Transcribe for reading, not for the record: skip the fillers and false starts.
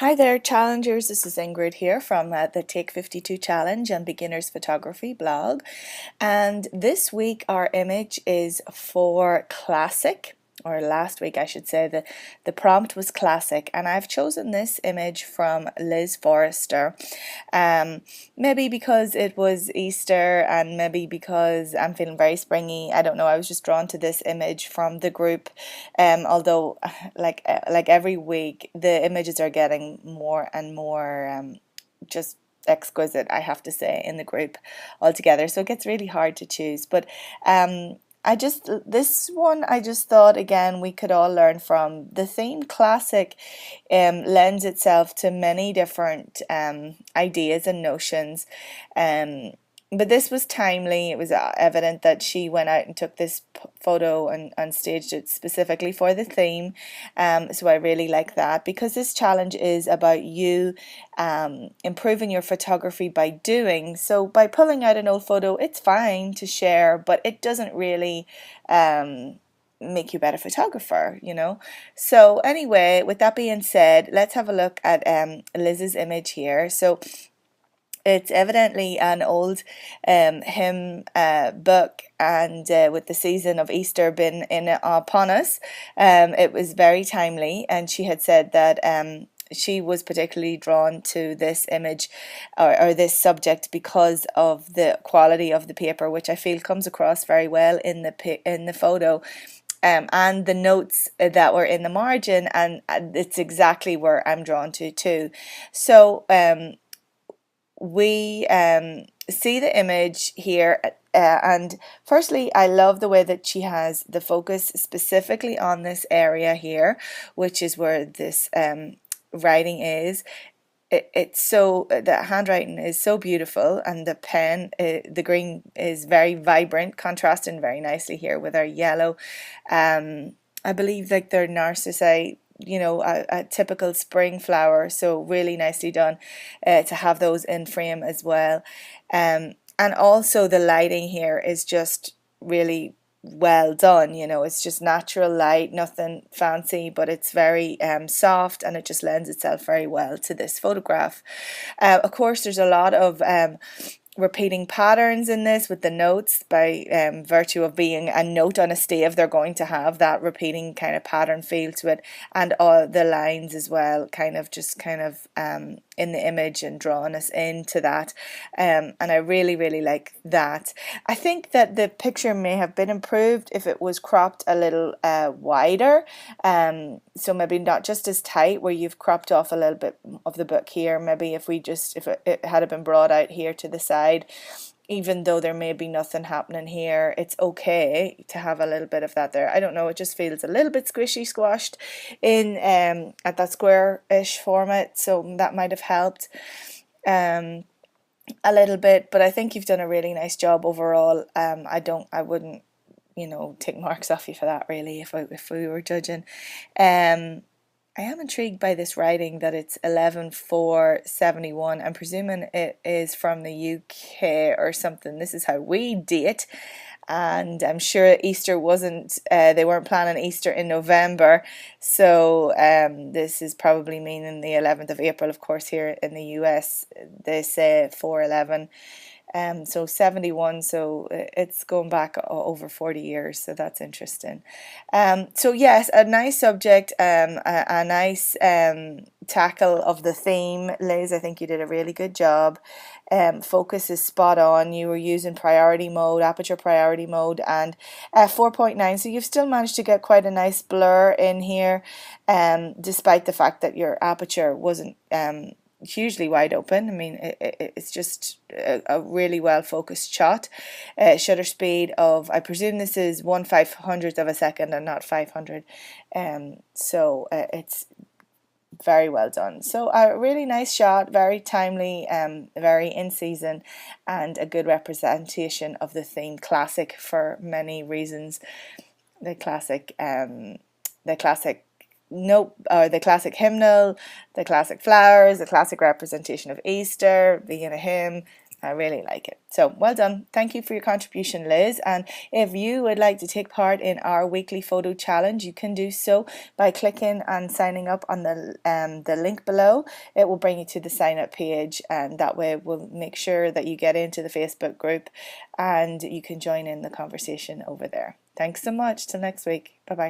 Hi there, challengers. This is Ingrid here from the Take 52 Challenge and Beginners Photography blog. And this week, our image is for classic, or last week, I should say. The prompt was classic, and I've chosen this image from Liz Forrester. Maybe because it was Easter, and maybe because I'm feeling very springy. I don't know. I was just drawn to this image from the group. Although, like every week, the images are getting more and more just exquisite, I have to say, in the group altogether. So it gets really hard to choose. But this one, I just thought again we could all learn from. The theme classic lends itself to many different ideas and notions. Um, but this was timely. It was evident that she went out and took this photo and staged it specifically for the theme. So I really like that, because this challenge is about you improving your photography by doing. So by pulling out an old photo, it's fine to share, but it doesn't really make you a better photographer, you know. So anyway, with that being said, let's have a look at Liz's image here. So it's evidently an old hymn book, and with the season of Easter been in upon us, it was very timely. And she had said that she was particularly drawn to this image or this subject because of the quality of the paper, which I feel comes across very well in the photo. And the notes that were in the margin, and it's exactly where I'm drawn to too. So we see the image here, and firstly, I love the way that she has the focus specifically on this area here, which is where this writing is. It's so, the handwriting is so beautiful, and the pen, the green is very vibrant, contrasting very nicely here with our yellow. I believe like they're narcissi, you know, a typical spring flower, so really nicely done to have those in frame as well. And also the lighting here is just really well done. You know, it's just natural light, nothing fancy, but it's very soft, and it just lends itself very well to this photograph. Of course, there's a lot of repeating patterns in this with the notes, by virtue of being a note on a stave. They're going to have that repeating kind of pattern feel to it, and all the lines as well, kind of in the image and drawing us into that. And I really like that. I think that the picture may have been improved if it was cropped a little wider, so maybe not just as tight, where you've cropped off a little bit of the book here. Maybe if it had been brought out here to the side, even though there may be nothing happening here, it's okay to have a little bit of that there. I don't know, it just feels a little bit squishy squashed in at that square-ish format, so that might have helped a little bit. But I think you've done a really nice job overall. I wouldn't, you know, take marks off you for that, really, if we were judging. I am intrigued by this writing, that it's 11/4/71. I'm presuming it is from the UK or something. This is how we date. And I'm sure Easter wasn't, they weren't planning Easter in November. So this is probably meaning the 11th of April. Of course, here in the US, they say 4/11. So 71, so it's going back over 40 years, so that's interesting. So yes, a nice subject, a nice tackle of the theme. Liz, I think you did a really good job. Focus is spot on. You were using priority mode, aperture priority mode, and 4.9, so you've still managed to get quite a nice blur in here, despite the fact that your aperture wasn't hugely wide open. I mean, it's just a really well focused shot. Shutter speed of, I presume this is 1/500th of a second and not 500. So it's very well done. So a really nice shot, very timely, very in season, and a good representation of the theme classic for many reasons. The classic, the classic note, or the classic hymnal, the classic flowers, the classic representation of Easter, being a hymn, I really like it. So well done. Thank you for your contribution, Liz. And if you would like to take part in our weekly photo challenge, you can do so by clicking and signing up on the link below. It will bring you to the sign up page, and that way we'll make sure that you get into the Facebook group and you can join in the conversation over there. Thanks so much. Till next week. Bye bye.